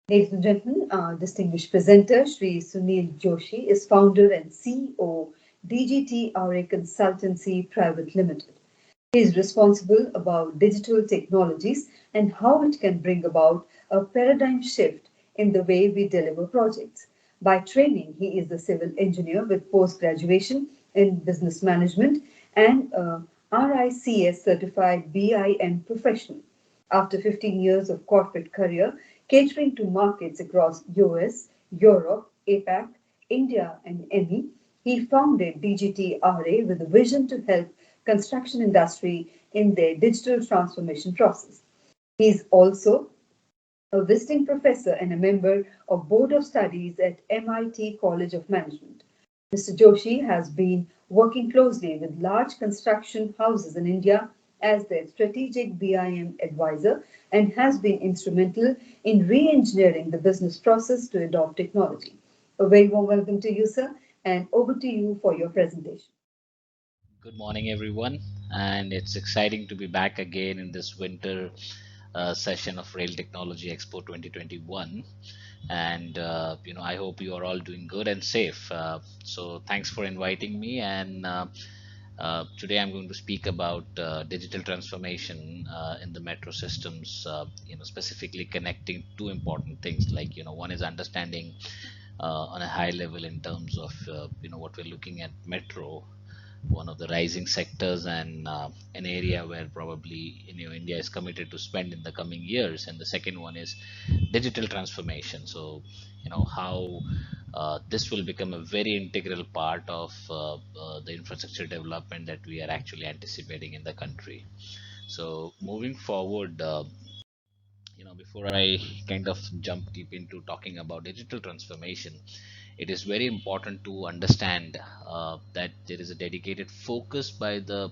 Ladies and gentlemen, our distinguished presenter, Shri Sunil Joshi, is founder and CEO, DGT RA Consultancy Private Limited. He is responsible about digital technologies and how it can bring about a paradigm shift in the way we deliver projects. By training, he is a civil engineer with post graduation in business management and a RICS certified BIM professional. After 15 years of corporate career catering to markets across US, Europe, APAC, India, and EMI, he founded DGT RA with a vision to help construction industry in their digital transformation process. He is also a visiting professor and a member of Board of Studies at MIT College of Management. Mr. Joshi has been working closely with large construction houses in India as their strategic BIM advisor and has been instrumental in re-engineering the business process to adopt technology. A very warm welcome to you, sir, and over to you for your presentation. Good morning, everyone, and it's exciting to be back again in this winter session of Rail Technology Expo 2021. And I hope you are all doing good and safe. So, thanks for inviting me. And today, I'm going to speak about digital transformation in the metro systems. Specifically connecting two important things. Like one is understanding on a high level in terms of what we're looking at metro, one of the rising sectors and an area where probably India is committed to spend in the coming years. And the second one is digital transformation. So how this will become a very integral part of the infrastructure development that we are actually anticipating in the country. So moving forward, before I kind of jump deep into talking about digital transformation, it is very important to understand that there is a dedicated focus by the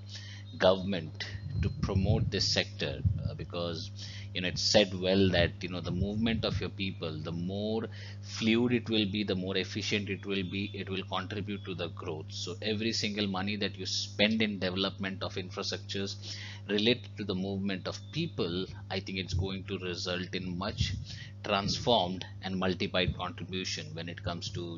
government to promote this sector, because it's said well that the movement of your people, the more fluid it will be, the more efficient it will be, it will contribute to the growth. So every single money that you spend in development of infrastructures related to the movement of people, I think it's going to result in much transformed and multiplied contribution when it comes to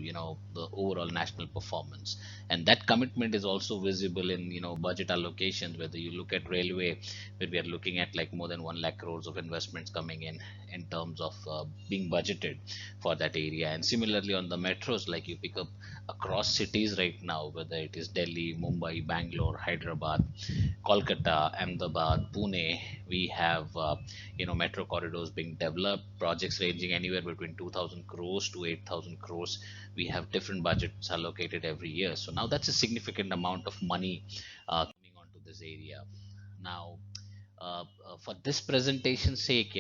the overall national performance. And that commitment is also visible in budget allocations. Whether you look at railway, where we are looking at like more than 1 lakh crores of investments coming in terms of being budgeted for that area. And similarly on the metros, like you pick up across cities right now, whether it is Delhi, Mumbai, Bangalore, Hyderabad, Kolkata, Ahmedabad, Pune, we have metro corridors being developed, projects ranging anywhere between 2,000 crores to 8,000 crores. We have different budgets allocated every year. So now that's a significant amount of money coming onto this area. Now, for this presentation's sake,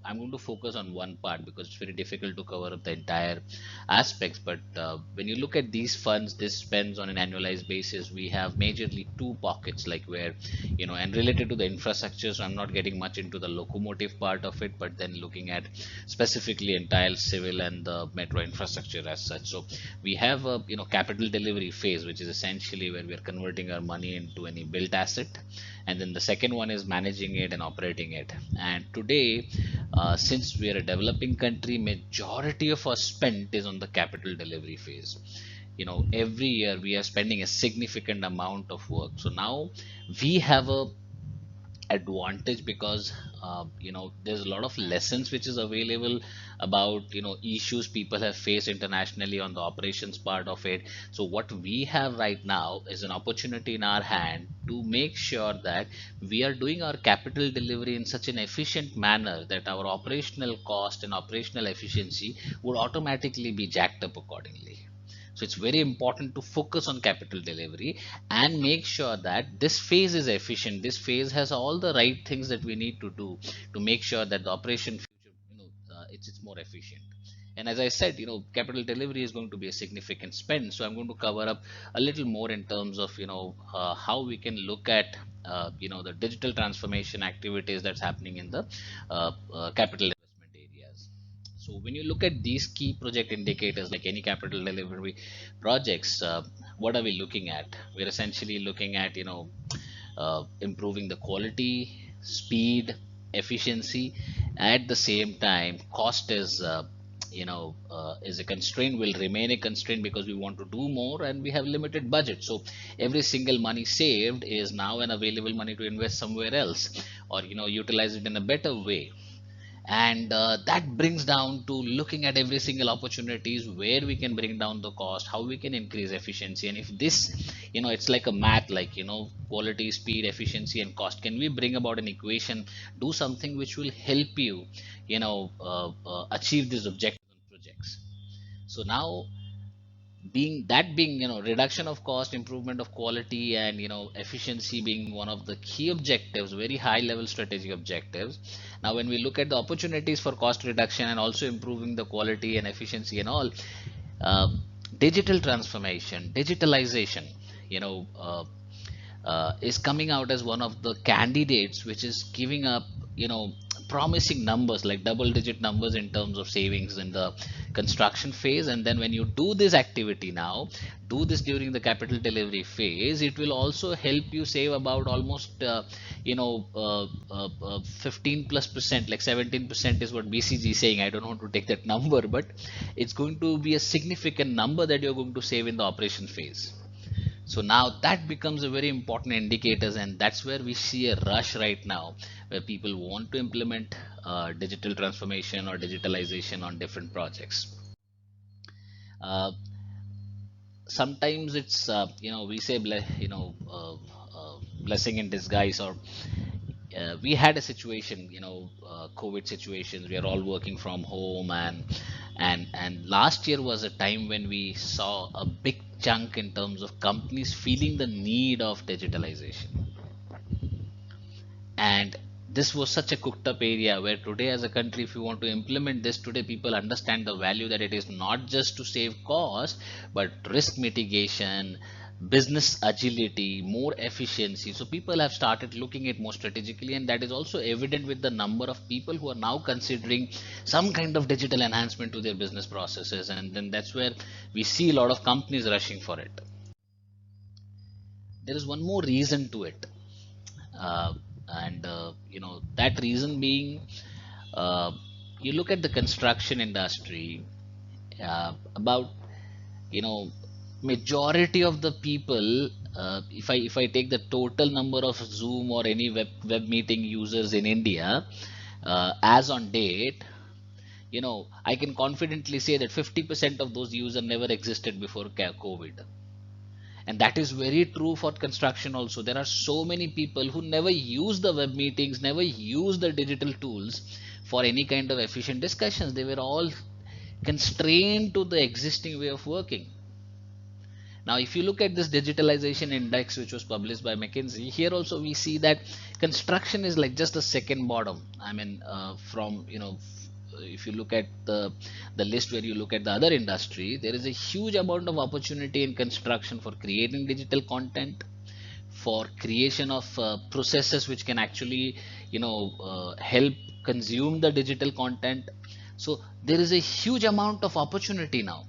I'm going to focus on one part because it's very difficult to cover up the entire aspects. But when you look at these funds, this spends on an annualized basis. We have majorly two pockets, like where, and related to the infrastructure. So I'm not getting much into the locomotive part of it, but then looking at specifically entire civil and the metro infrastructure as such. So we have a capital delivery phase, which is essentially where we are converting our money into any built asset, and then the second one is managing it and operating it. And today, since we are a developing country, majority of our spend is on the capital delivery phase. Every year we are spending a significant amount of work. So now we have a advantage because there's a lot of lessons which is available about issues people have faced internationally on the operations part of it. So what we have right now is an opportunity in our hand to make sure that we are doing our capital delivery in such an efficient manner that our operational cost and operational efficiency would automatically be jacked up accordingly. So it's very important to focus on capital delivery and make sure that this phase is efficient. This phase has all the right things that we need to do to make sure that the operation future, it's more efficient. And as I said, capital delivery is going to be a significant spend. So I'm going to cover up a little more in terms of how we can look at the digital transformation activities that's happening in the capital investment areas. So when you look at these key project indicators, like any capital delivery projects, what are we looking at? We're essentially looking at improving the quality, speed, efficiency, At the same time, cost is is a constraint, will remain a constraint because we want to do more and we have limited budget. So every single money saved is now an available money to invest somewhere else, or utilize it in a better way. And that brings down to looking at every single opportunities where we can bring down the cost, how we can increase efficiency. And if this, it's like a math, like quality, speed, efficiency, and cost, can we bring about an equation, do something which will help you achieve these objectives and projects. So now, being reduction of cost, improvement of quality, and efficiency being one of the key objectives, very high level strategic objectives. Now when we look at the opportunities for cost reduction and also improving the quality and efficiency and all, uh, digital transformation, digitalization, you know uh, is coming out as one of the candidates which is giving up promising numbers, like double digit numbers in terms of savings in the construction phase. And then when you do this activity now, do this during the capital delivery phase, it will also help you save about almost 15 plus percent, like 17% is what BCG is saying. I don't want to take that number, but it's going to be a significant number that you're going to save in the operation phase. So now that becomes a very important indicators, and that's where we see a rush right now, where people want to implement digital transformation or digitalization on different projects. Uh, Sometimes it's we say blessing in disguise, or we had a situation, COVID situations. We are all working from home, and last year was a time when we saw a big chunk in terms of companies feeling the need of digitalization. And this was such a cooked up area, where today as a country, if you want to implement this today, people understand the value, that it is not just to save cost, but risk mitigation, business agility, more efficiency. So people have started looking at more strategically, and that is also evident with the number of people who are now considering some kind of digital enhancement to their business processes. And then that's where we see a lot of companies rushing for it. There is one more reason to it, uh, and that reason being, uh, you look at the construction industry, about you know majority of the people, if I take the total number of Zoom or any web meeting users in India, as on date, I can confidently say that 50% of those users never existed before COVID. And that is very true for construction also. There are so many people who never use the web meetings, never use the digital tools for any kind of efficient discussions. They were all constrained to the existing way of working. Now if you look at this digitalization index which was published by McKinsey, here also we see that construction is like just the second bottom. I mean, from if you look at the list, where you look at the other industry, there is a huge amount of opportunity in construction for creating digital content, for creation of processes which can actually help consume the digital content. So there is a huge amount of opportunity now,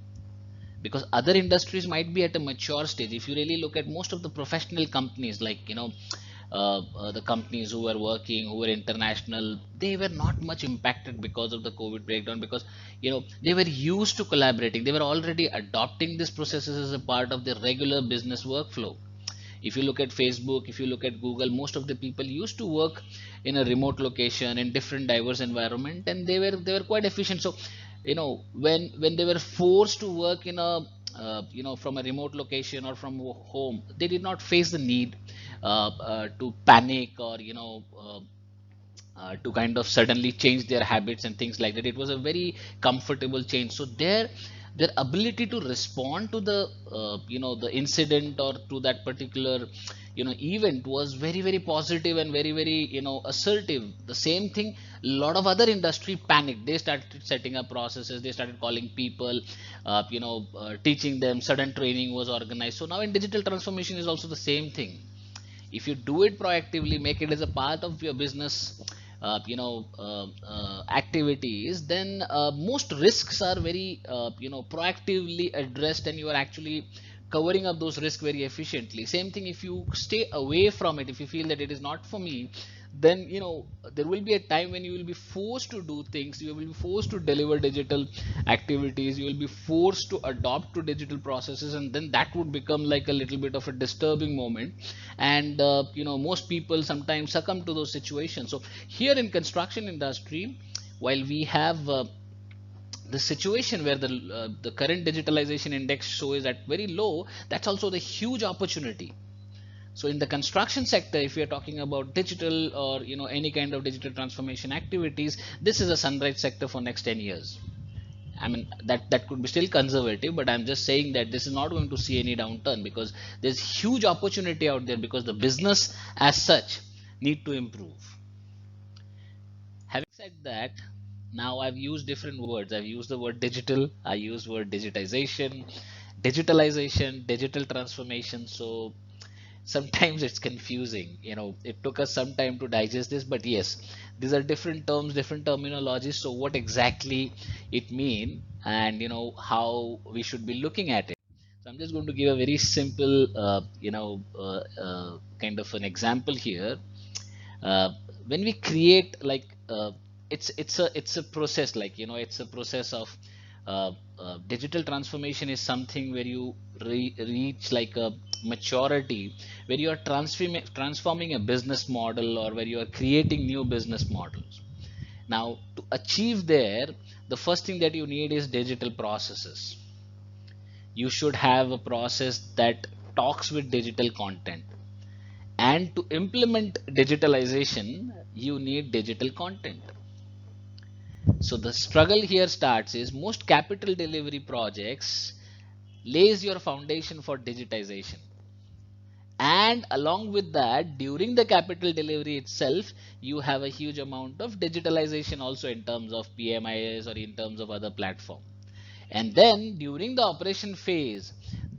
because other industries might be at a mature stage. If you really look at most of the professional companies, like the companies who were working, who were international, they were not much impacted because of the COVID breakdown, because they were used to collaborating, they were already adopting these processes as a part of their regular business workflow. If you look at Facebook, if you look at Google, most of the people used to work in a remote location, in different diverse environment, and they were quite efficient. So when they were forced to work in a from a remote location or from home, they did not face the need to panic, or to kind of suddenly change their habits and things like that. It was a very comfortable change. So their ability to respond to the the incident, or to that particular event, was very very positive and very very assertive. The same thing, a lot of other industry panicked. They started setting up processes, they started calling people, teaching them, sudden training was organized. So now in digital transformation is also the same thing. If you do it proactively, make it as a part of your business activities, then most risks are very proactively addressed, and you are actually covering up those risks very efficiently. Same thing, if you stay away from it, if you feel that it is not for me, then there will be a time when you will be forced to do things, you will be forced to deliver digital activities, you will be forced to adopt to digital processes, and then that would become like a little bit of a disturbing moment. And most people sometimes succumb to those situations. So here in construction industry, while we have the situation where the current digitalization index show is at very low, that's also the huge opportunity. So in the construction sector, if we are talking about digital or any kind of digital transformation activities, this is a sunrise sector for next 10 years. I mean, that could be still conservative, but I'm just saying that this is not going to see any downturn, because there's huge opportunity out there, because the business as such need to improve. Having said that, now I've used different words. I've used the word digital, I use word digitization, digitalization, digital transformation. So sometimes it's confusing. It took us some time to digest this, but yes, these are different terms, different terminologies. So what exactly it mean, and how we should be looking at it. So I'm just going to give a very simple kind of an example here. When we create, like, it's a process, like, it's a process of digital transformation is something where you reach like a maturity, where you are transforming a business model, or where you are creating new business models. Now, to achieve there, the first thing that you need is digital processes. You should have a process that talks with digital content, and to implement digitalization, you need digital content. So the struggle here starts is, most capital delivery projects lays your foundation for digitization. And along with that, during the capital delivery itself, you have a huge amount of digitalization also, in terms of PMIS or in terms of other platform. And then during the operation phase,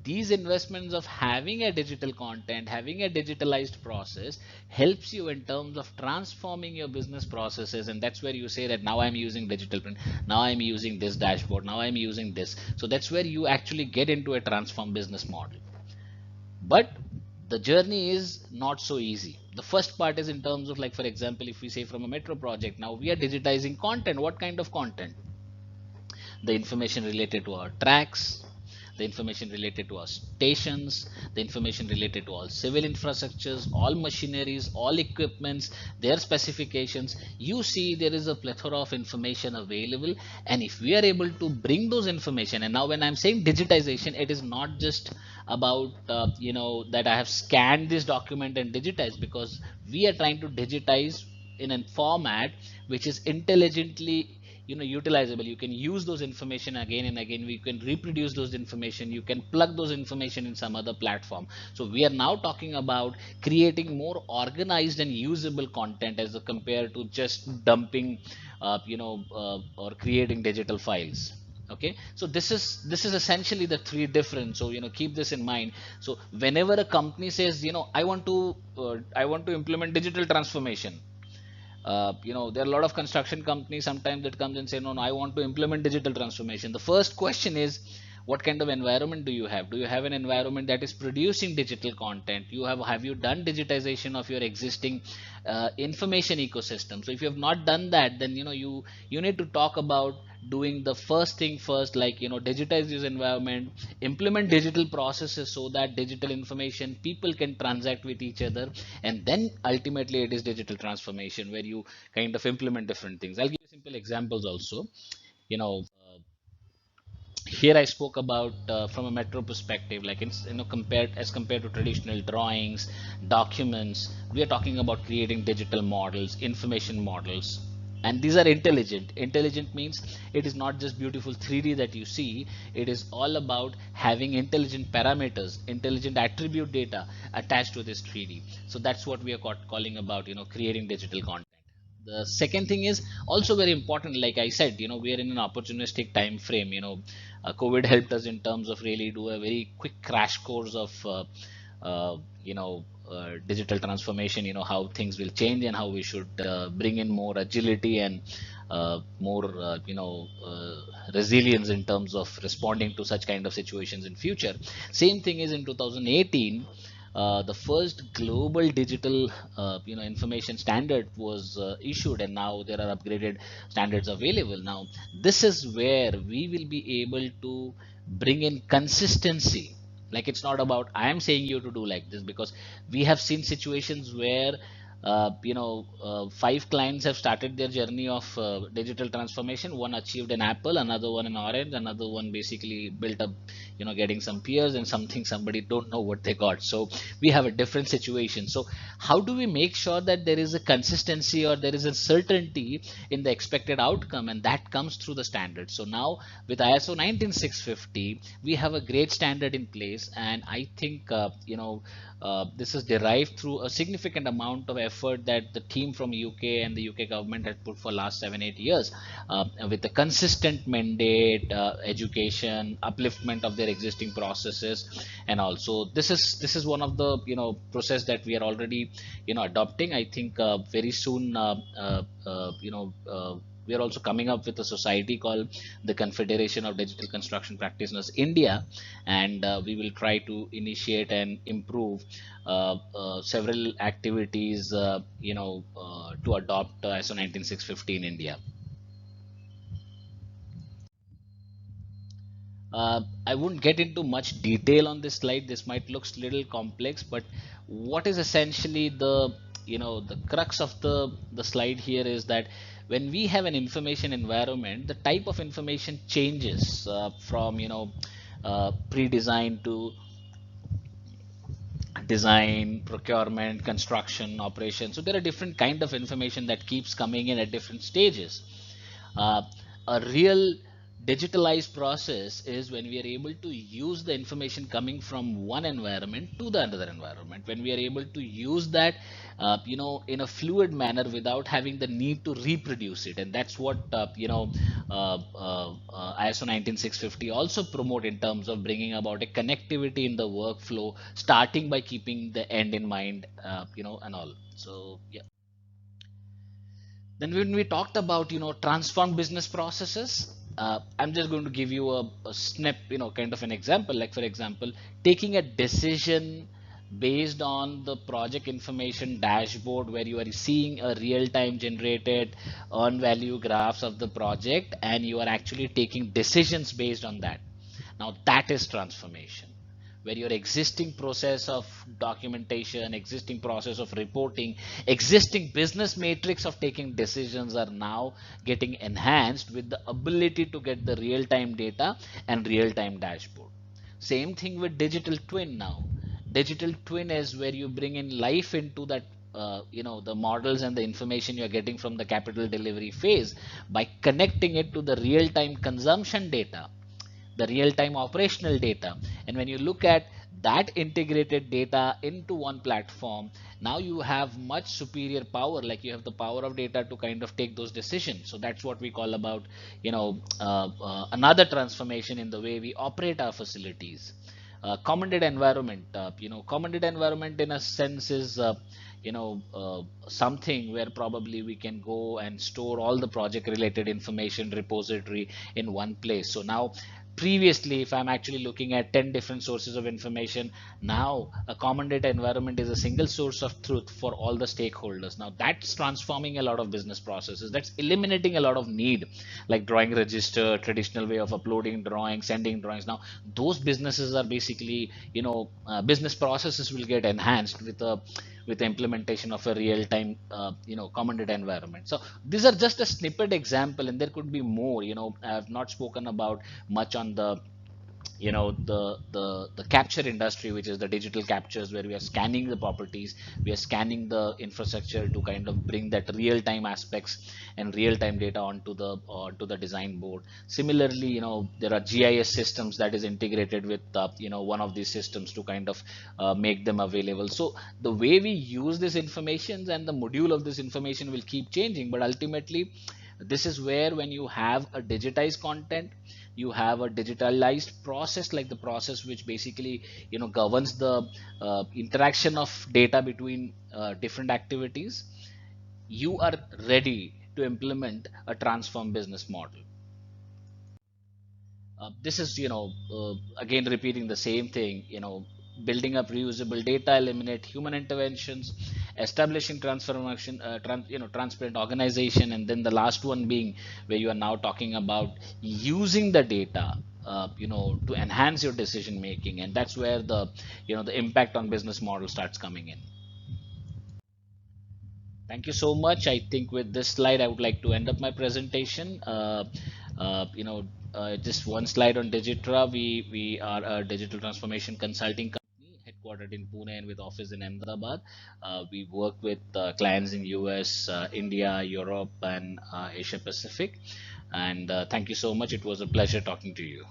these investments of having a digital content, having a digitalized process, helps you in terms of transforming your business processes. And that's where you say that now I'm using digital print, now I'm using this dashboard, now I'm using this. So that's where you actually get into a transform business model. But the journey is not so easy. The first part is in terms of, like, for example, if we say from a metro project, now we are digitizing content. What kind of content? The information related to our tracks, the information related to our stations, the information related to all civil infrastructures, all machineries, all equipments, their specifications. You see, there is a plethora of information available, and if we are able to bring those information, and now when I'm saying digitization, it is not just about that I have scanned this document and digitized, because we are trying to digitize in a format which is intelligently utilizable. You can use those information again and again, we can reproduce those information, you can plug those information in some other platform. So we are now talking about creating more organized and usable content, as compared to just dumping or creating digital files. Okay, so this is essentially the three difference. So keep this in mind. So whenever a company says, I want to implement digital transformation, there are a lot of construction companies sometimes that comes and say, no, I want to implement digital transformation. The first question is, what kind of environment do you have? Do you have an environment that is producing digital content? Have you done digitization of your existing information ecosystem? So if you have not done that, then you need to talk about doing the first thing first, like digitize this environment, implement digital processes, so that digital information, people can transact with each other, and then ultimately it is digital transformation, where you kind of implement different things. I'll give you simple examples also. you know Here I spoke about, from a metro perspective, like compared to traditional drawings, documents, we are talking about creating digital models, information models. And these are intelligent. Intelligent means it is not just beautiful 3D that you see, it is all about having intelligent parameters, intelligent attribute data attached to this 3D. So that's what we are calling about, creating digital content. The second thing is also very important. Like I said, we are in an opportunistic time frame. COVID helped us in terms of really do a very quick crash course of digital transformation, how things will change, and how we should bring in more agility and more resilience in terms of responding to such kind of situations in future. Same thing is in 2018. the first global digital information standard was issued, and now there are upgraded standards available. Now this is where we will be able to bring in consistency. Like, it's not about I am saying you to do like this, because we have seen situations where five clients have started their journey of digital transformation. One achieved an apple, another one an orange, another one basically built up, getting some peers, and something somebody don't know what they got. So we have a different situation. So how do we make sure that there is a consistency, or there is a certainty in the expected outcome, and that comes through the standard. So now with ISO 19650, we have a great standard in place, and I think this is derived through a significant amount of effort that the team from UK and the UK government had put for last 7-8 years, with a consistent mandate, education, upliftment of their existing processes. And also this is one of the process that we are already adopting. I think very soon, we are also coming up with a society called the Confederation of Digital Construction Practitioners India, and we will try to initiate and improve several activities to adopt ISO 19650 in India. I wouldn't get into much detail on this slide. This might look a little complex, but what is essentially the crux of the slide here is that when we have an information environment, the type of information changes from pre-design to design, procurement, construction, operation. So there are different kind of information that keeps coming in at different stages. uh, a real digitalized process is when we are able to use the information coming from one environment to the another environment, when we are able to use that in a fluid manner without having the need to reproduce it. And that's what ISO 19650 also promote in terms of bringing about a connectivity in the workflow, starting by keeping the end in mind, and all. So yeah. Then when we talked about transform business processes, I'm just going to give you a snip, kind of an example. Like, for example, taking a decision based on the project information dashboard, where you are seeing a real-time generated earn value graphs of the project, and you are actually taking decisions based on that. Now that is transformation, where your existing process of documentation, existing process of reporting, existing business matrix of taking decisions are now getting enhanced with the ability to get the real-time data and real-time dashboard. Same thing with digital twin now. Digital twin is where you bring in life into that, the models and the information you're getting from the capital delivery phase, by connecting it to the real-time consumption data, the real-time operational data. And when you look at that integrated data into one platform, now you have much superior power. Like, you have the power of data to kind of take those decisions. So that's what we call about another transformation in the way we operate our facilities. Commanded environment, commanded environment in a sense is something where probably we can go and store all the project related information repository in one place. So now, previously, if I'm actually looking at 10 different sources of information, now a common data environment is a single source of truth for all the stakeholders. Now that's transforming a lot of business processes, that's eliminating a lot of need, like drawing register, traditional way of uploading drawings, sending drawings. Now those businesses are basically, business processes will get enhanced with the implementation of a real-time common data environment. So these are just a snippet example, and there could be more. I have not spoken about much on the the capture industry, which is the digital captures, where we are scanning the properties, we are scanning the infrastructure to kind of bring that real-time aspects and real-time data onto the design board. Similarly, there are GIS systems that is integrated with one of these systems to kind of make them available. So the way we use this information and the module of this information will keep changing, but ultimately this is where, when you have a digitized content, you have a digitalized process, like the process which basically governs the interaction of data between different activities, you are ready to implement a transform business model. This is again repeating the same thing. building up reusable data, eliminate human interventions, establishing transformation, transparent organization, and then the last one being where you are now talking about using the data, to enhance your decision making, and that's where the impact on business model starts coming in. Thank you so much. I think with this slide, I would like to end up my presentation. Just one slide on Digitra. We are a digital transformation consulting company headquartered in Pune and with office in Ahmedabad. We work with clients in US, India, Europe, and Asia Pacific. And thank you so much. It was a pleasure talking to you.